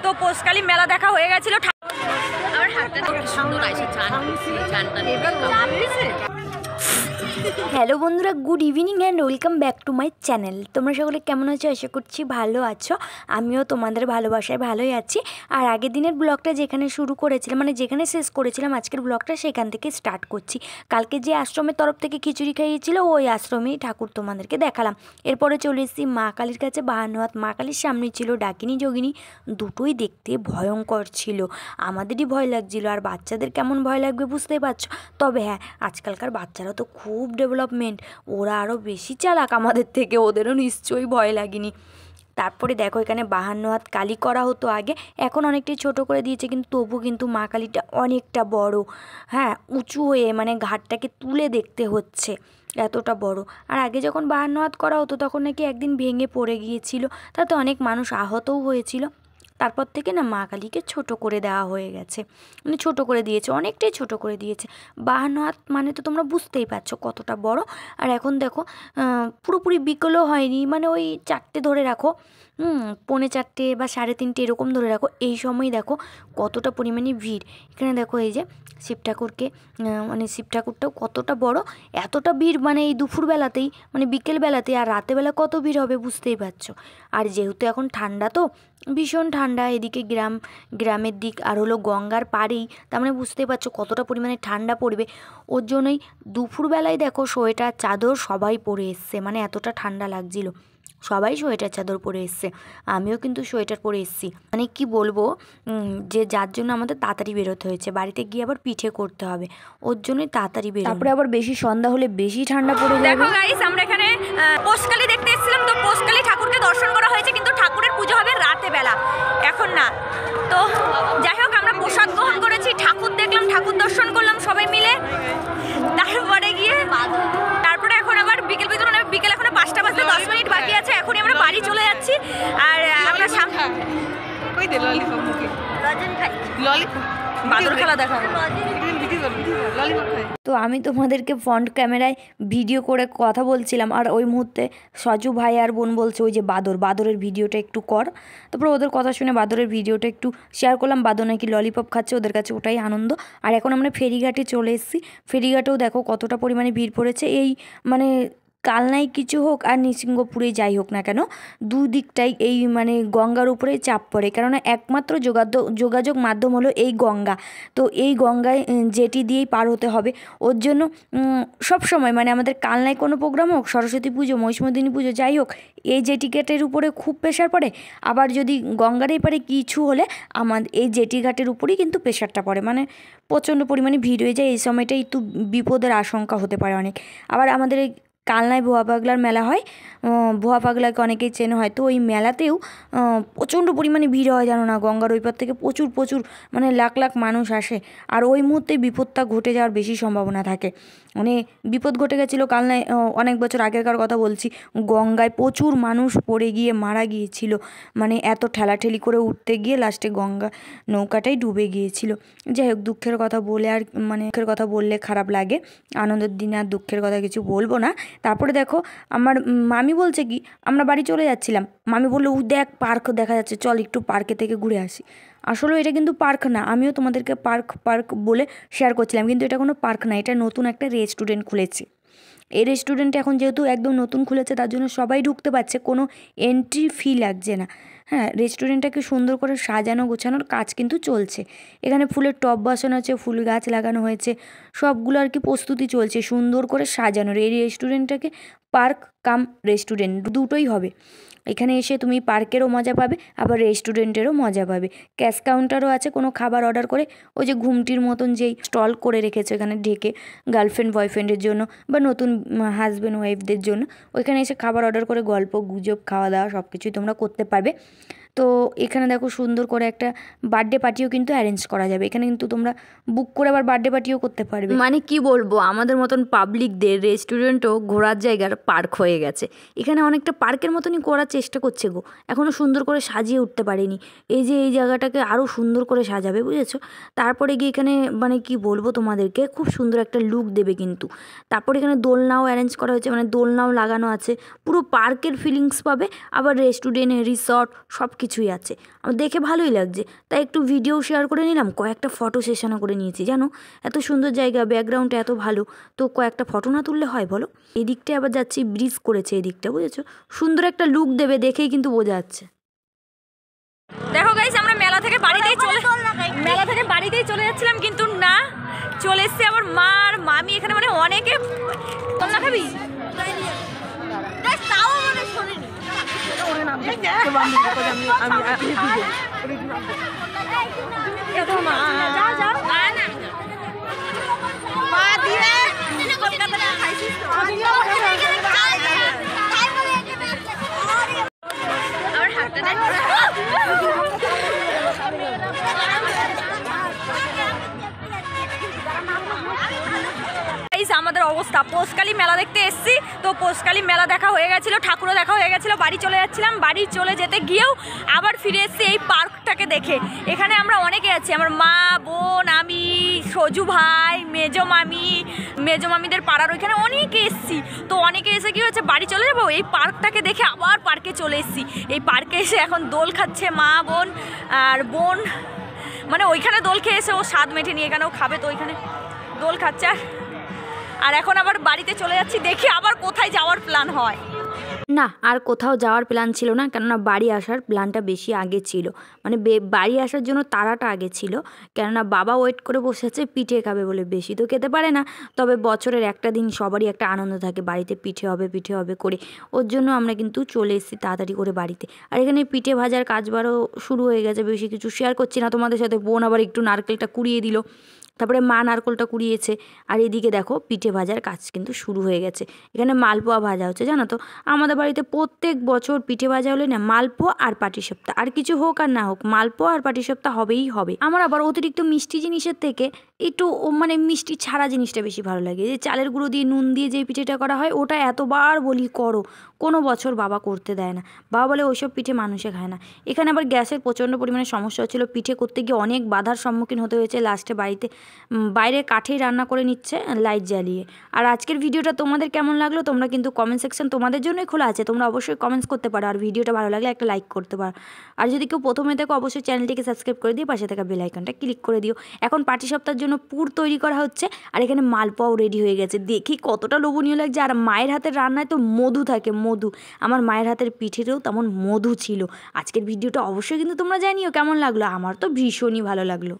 তো পোস্টকালী মেলা দেখা হয়ে গেছিল। আমার হাতটা তো কি সুন্দর আছে, হ্যালো বন্ধুরা, good evening and welcome back to my channel. তোমরা সকলে কেমন আছো? আশা করছি ভালো আছো। আমিও তোমাদের ভালোবাসায় ভালোই আছি। আর আগের দিনের ব্লগটা যেখানে শুরু করেছিলাম, মানে যেখানে শেষ করেছিলাম আজকের ব্লগটা সেখান থেকে স্টার্ট করছি। কালকে যে আশ্রমের তরফ থেকে খিচুড়ি খাইয়েছিল ওই আশ্রমেই ঠাকুর তোমাদেরকে দেখালাম। এরপরে চলে এসেছি মা কালীর কাছে। বাহান্নহাত মা কালীর সামনে ছিল ডাকিনী যোগিনী, দুটোই দেখতে ভয়ঙ্কর ছিল। আমাদেরই ভয় লাগছিল, আর বাচ্চাদের কেমন ভয় লাগবে বুঝতেই পারছো। তবে হ্যাঁ, আজকালকার বাচ্চারা তো খুব ডেভেলপমেন্ট, ওরা আরও বেশি চালাক আমাদের থেকে, ওদেরও নিশ্চয়ই ভয় লাগেনি। তারপরে দেখো এখানে 52 হাত কালী করা হতো আগে, এখন অনেকটাই ছোট করে দিয়েছে, কিন্তু তবু কিন্তু মা কালীটা অনেকটা বড়। হ্যাঁ, উঁচু হয়ে মানে ঘাটটাকে তুলে দেখতে হচ্ছে, এতটা বড়। আর আগে যখন 52 হাত করা হতো তখন নাকি একদিন ভেঙে পড়ে গিয়েছিল, তাতে অনেক মানুষ আহতও হয়েছিল। তারপর থেকে না মা কালীকে ছোটো করে দেওয়া হয়ে গেছে, মানে ছোটো করে দিয়েছে, অনেকটাই ছোটো করে দিয়েছে। 52 হাত মানে তো তোমরা বুঝতেই পারছো কতটা বড়। আর এখন দেখো পুরোপুরি বিকেলও হয়নি, মানে ওই 4টে ধরে রাখো, 4:45 বা 3:30 এরকম ধরে রাখো। এই সময় দেখো কতটা পরিমাণে ভিড়। এখানে দেখো এই যে শিব ঠাকুরকে, মানে শিব ঠাকুরটাও কতটা বড়, এতটা ভিড় মানে এই দুপুরবেলাতেই, মানে বিকেলবেলাতেই। আর রাতেবেলা কত ভিড় হবে বুঝতেই পারছো। আর যেহেতু এখন ঠান্ডা, তো ভীষণ ঠান্ডা এদিকে, গ্রামের দিক, আর হলো গঙ্গার পাড়েই, তার মানে বুঝতেই পারছো কতটা পরিমাণে ঠান্ডা পড়বে। ওর জন্যই দুপুরবেলায় দেখো সোয়েটার চাদর সবাই পরে এসছে, মানে এতটা ঠান্ডা লাগছিল। সবাই সোয়েটার চাদর পরে এসছে, আমিও কিন্তু সোয়েটার পরে এসেছি। মানে কি বলবো, যে যার জন্য আমাদের তাড়াতাড়ি বেরোতে হয়েছে, বাড়িতে গিয়ে আবার পিঠে করতে হবে, ওর জন্যই তাড়াতাড়ি বেরো। তারপরে আবার বেশি সন্ধ্যা হলে বেশি ঠান্ডা পড়ে যাবে। দেখো গাইস, আমরা এখানে পোস্টকালী দেখতে এসেছিলাম, তো পোস্টকালী ঠাকুরকে দর্শন করা হয়েছে, কিন্তু ঠাকুরের পুজো হবে রাতে বেলা, এখন না। তো যাই হোক, আমরা প্রসাদ গ্রহণ করেছি, ঠাকুর দেখলাম, ঠাকুর দর্শন করলাম সবাই মিলে। তারপরে গিয়ে এখন আবার বিকেল এখন 5টা বাজতে 10 মিনিট বাকি আছে, এখনই আমরা বাড়ি চলে যাচ্ছি। আর আমরা তো আমি তোমাদেরকে ফ্রন্ট ক্যামেরায় ভিডিও করে কথা বলছিলাম, আর ওই মুহূর্তে সজু ভাই আর বোন বলছে ওই যে বাদরের ভিডিওটা একটু কর। তারপর ওদের কথা শুনে বাদরের ভিডিওটা একটু শেয়ার করলাম। বাদর নাকি ললিপপ খাচ্ছে, ওদের কাছে ওটাই আনন্দ। আর এখন আমরা ফেরিঘাটে চলে এসেছি। ফেরিঘাটেও দেখো কতটা পরিমাণে ভিড় পড়েছে। এই মানে কালনায় কিছু হোক আর নৃসিংহপুরে যাই হোক না কেন, দুদিকটাই এই মানে গঙ্গার উপরেই চাপ পড়ে, কেননা একমাত্র যোগাযোগ মাধ্যম হলো এই গঙ্গা। তো এই গঙ্গায় জেটি দিয়েই পার হতে হবে। ওর জন্য সব সময় মানে আমাদের কালনায় কোনো প্রোগ্রাম হোক, সরস্বতী পুজো, মহিষমর্দিনী পুজো, যাই হোক, এই জেটি ঘাটের উপরে খুব প্রেশার পড়ে। আবার যদি গঙ্গার এই পারে কিছু হলে আমাদের এই জেটি ঘাটের উপরেই কিন্তু প্রেশারটা পড়ে, মানে প্রচণ্ড পরিমাণে ভিড় হয়ে যায়। এই সময়টাই একটু বিপদের আশঙ্কা হতে পারে অনেক। আবার আমাদের এই কালনায় ভুয়া পাগলার মেলা হয়, ভুয়া পাগলাকে অনেকেই চেনে হয়। তো ওই মেলাতেও প্রচণ্ড পরিমাণে ভিড় হয়, জানো না, গঙ্গার ওই পার থেকে প্রচুর মানে লাখ লাখ মানুষ আসে। আর ওই মুহূর্তে বিপদটা ঘটে যাওয়ার বেশি সম্ভাবনা থাকে। মানে বিপদ ঘটে গেছিলো কালনায়, অনেক বছর আগেকার কথা বলছি, গঙ্গায় প্রচুর মানুষ পড়ে গিয়ে মারা গিয়েছিল। মানে এত ঠেলাঠেলি করে উঠতে গিয়ে লাস্টে গঙ্গা নৌকাটাই ডুবে গিয়েছিল। যাই হোক, দুঃখের কথা বলে আর মানে দুঃখের কথা বললে খারাপ লাগে, আনন্দের দিনে আর দুঃখের কথা কিছু বলবো না। তারপরে দেখো আমার মামি বলছে কি, আমরা বাড়ি চলে যাচ্ছিলাম, মামি বললো দেখ পার্ক দেখা যাচ্ছে, চল একটু পার্কে থেকে ঘুরে আসি। আসলে এটা কিন্তু পার্ক না, আমিও তোমাদেরকে পার্ক বলে শেয়ার করছিলাম, কিন্তু এটা কোনো পার্ক না, এটা নতুন একটা রেস্টুরেন্ট খুলেছে। এই রেস্টুরেন্টে এখন যেহেতু একদম নতুন খুলেছে, তার জন্য সবাই ঢুকতে পারছে, কোনো এন্ট্রি ফি লাগছে না। হ্যাঁ, রেস্টুরেন্টটাকে সুন্দর করে সাজানো গোছানোর কাজ কিন্তু চলছে। এখানে ফুলের টব বসানো হচ্ছে, ফুল গাছ লাগানো হয়েছে, সবগুলো আর কি প্রস্তুতি চলছে সুন্দর করে সাজানোর। এই রেস্টুরেন্টটাকে পার্ক কাম রেস্টুরেন্ট দুটোই হবে। এখানে এসে তুমি পার্কেরও মজা পাবে, আবার রেস্টুরেন্টেরও মজা পাবে। ক্যাশ কাউন্টারও আছে, কোনো খাবার অর্ডার করে ওই যে ঘুমটির মতন যেই স্টল করে রেখেছে এখানে ঢেকে, গার্লফ্রেন্ড বয়ফ্রেন্ডের জন্য বা নতুন হাজব্যান্ড ওয়াইফদের জন্য, ওইখানে এসে খাবার অর্ডার করে গল্প গুজব, খাওয়া দাওয়া সব কিছুই তোমরা করতে পারবে। তো এখানে দেখো সুন্দর করে একটা বার্থডে পার্টিও কিন্তু অ্যারেঞ্জ করা যাবে। এখানে কিন্তু তোমরা বুক করে আবার বার্থডে পার্টিও করতে পারবে। মানে কি বলবো, আমাদের মতন পাবলিকদের রেস্টুরেন্টও ঘোরার জায়গার পার্ক হয়ে গেছে। এখানে অনেকটা পার্কের মতনই করার চেষ্টা করছে গো, এখনও সুন্দর করে সাজিয়ে উঠতে পারেনি। এই যে এই জায়গাটাকে আরও সুন্দর করে সাজাবে, বুঝেছো? তারপরে গিয়ে এখানে মানে কি বলবো তোমাদেরকে, খুব সুন্দর একটা লুক দেবে কিন্তু। তারপর এখানে দোলনাও অ্যারেঞ্জ করা হয়েছে, মানে দোলনাও লাগানো আছে, পুরো পার্কের ফিলিংস পাবে। আবার রেস্টুরেন্ট, রিসর্ট সব কিছুই আছে, আমার দেখে ভালোই লাগছে, তাই একটু ভিডিও শেয়ার করে নিলাম, কয়েকটা ফটো সেশনও করে নিয়েছি। জানো এত সুন্দর জায়গা, ব্যাকগ্রাউন্ডটা এত ভালো, তো কয়েকটা ফটো না তুললে হয় বলো? এদিকটায় আবার যাচ্ছি, ব্রিজ করেছে এদিকটা, বুঝেছো? সুন্দর একটা লুক দেবে, দেখেই কিন্তু বোঝা যাচ্ছে। দেখো গাইস, আমরা মেলা থেকে বাড়িতেই চলে যাচ্ছিলাম, কিন্তু না, চলে এসছে আবার মা আর মামি এখানে, মানে অনেকে। তোর না খাবি? আমার হাতটা আমাদের অবস্থা। পোষকালী মেলা দেখতে এসেছি, তো পোষকালী মেলা দেখা হয়ে গেছিলো, ঠাকুরও দেখা হয়ে গেছিলো, বাড়ি চলে যাচ্ছিলাম। বাড়ি চলে যেতে গিয়েও আবার ফিরে এসেছি এই পার্কটাকে দেখে। এখানে আমরা অনেকে আছি, আমার মা, বোন, আমি, সজু ভাই, মেজো মামিদের পাড়ার ওইখানে অনেকে এসেছি। তো অনেকে এসে কি হচ্ছে, বাড়ি চলে যাবো, এই পার্কটাকে দেখে আবার পার্কে চলে এসেছি। এই পার্কে এসে এখন দোল খাচ্ছে মা, বোন, আর বোন মানে ওইখানে দোল খেয়ে এসে ও স্বাদ মেটেনি, এখানেও খাবে, তো ওইখানে দোল খাচ্ছে। আর এখন আবার বাড়িতে চলে যাচ্ছি, দেখি আবার কোথায় যাওয়ার প্ল্যান হয়। না, আর কোথাও যাওয়ার প্ল্যান ছিল না, কেননা বাড়ি আসার প্ল্যানটা বেশি আগে ছিল, মানে বাড়ি আসার জন্য তাড়াটা আগে ছিল। কেননা বাবা ওয়েট করে বসে আছে পিঠে খাবে বলে, বেশি তো খেতে পারে না, তবে বছরের একটা দিন সবারই একটা আনন্দ থাকে, বাড়িতে পিঠে হবে করে। ওর জন্য আমরা কিন্তু চলে এসেছি তাড়াতাড়ি করে বাড়িতে। আর এখানে পিঠে ভাজার কাজবারও শুরু হয়ে গেছে, বেশি কিছু শেয়ার করছি না তোমাদের সাথে। বোন আবার একটু নারকেলটা কুড়িয়ে দিল, তারপরে মা নারকেলটা কুড়িয়েছে। আর এদিকে দেখো পিঠে ভাজার কাজ কিন্তু শুরু হয়ে গেছে। এখানে মালপোয়া ভাজা হচ্ছে, জানো তো আমাদের বাড়িতে প্রত্যেক বছর পিঠে ভাজা হলে না মালপোয়া আর পাটিসাপটা, আর কিছু হোক আর না হোক, মালপোয়া আর পাটিসাপটা হবেই হবে। আমার আবার অতিরিক্ত মিষ্টি জিনিসের থেকে একটু মানে মিষ্টি ছাড়া জিনিসটা বেশি ভালো লাগে। যে চালের গুঁড়ো দিয়ে নুন দিয়ে যে পিঠেটা করা হয়, ওটা এতবার বলি করো, কোনো বছর বাবা করতে দেয় না। বাবা বলে ওইসব পিঠে মানুষে খায় না। এখানে আবার গ্যাসের প্রচণ্ড পরিমাণে সমস্যা হচ্ছিলো, পিঠে করতে গিয়ে অনেক বাধার সম্মুখীন হতে হয়েছে। লাস্টে বাইরে কাঠেই রান্না করে নিচ্ছে লাইট জ্বালিয়ে। আর আজকের ভিডিওটা তোমাদের কেমন লাগলো তোমরা কিন্তু কমেন্ট সেকশন তোমাদের জন্যই খোলা আছে, তোমরা অবশ্যই কমেন্টস করতে পারো। আর ভিডিওটা ভালো লাগলে একটা লাইক করতে পারো। আর যদি কেউ প্রথমে দেখো অবশ্যই চ্যানেলটিকে সাবস্ক্রাইব করে দিয়ে পাশে থাকা বেল আইকনটা ক্লিক করে দিও। এখন পাটিসাপটার জন্য পুর তৈরি করা হচ্ছে, আর এখানে মালপোয়াও রেডি হয়ে গেছে। দেখি কতটা লোভনীয় লাগছে। আর মায়ের হাতের রান্নায় তো মধু থাকে, মধু। আমার মায়ের হাতের পিঠেতেও তেমন মধু ছিল। আজকের ভিডিওটা অবশ্যই কিন্তু তোমরা জানিও কেমন লাগলো, আমার তো ভীষণই ভালো লাগলো।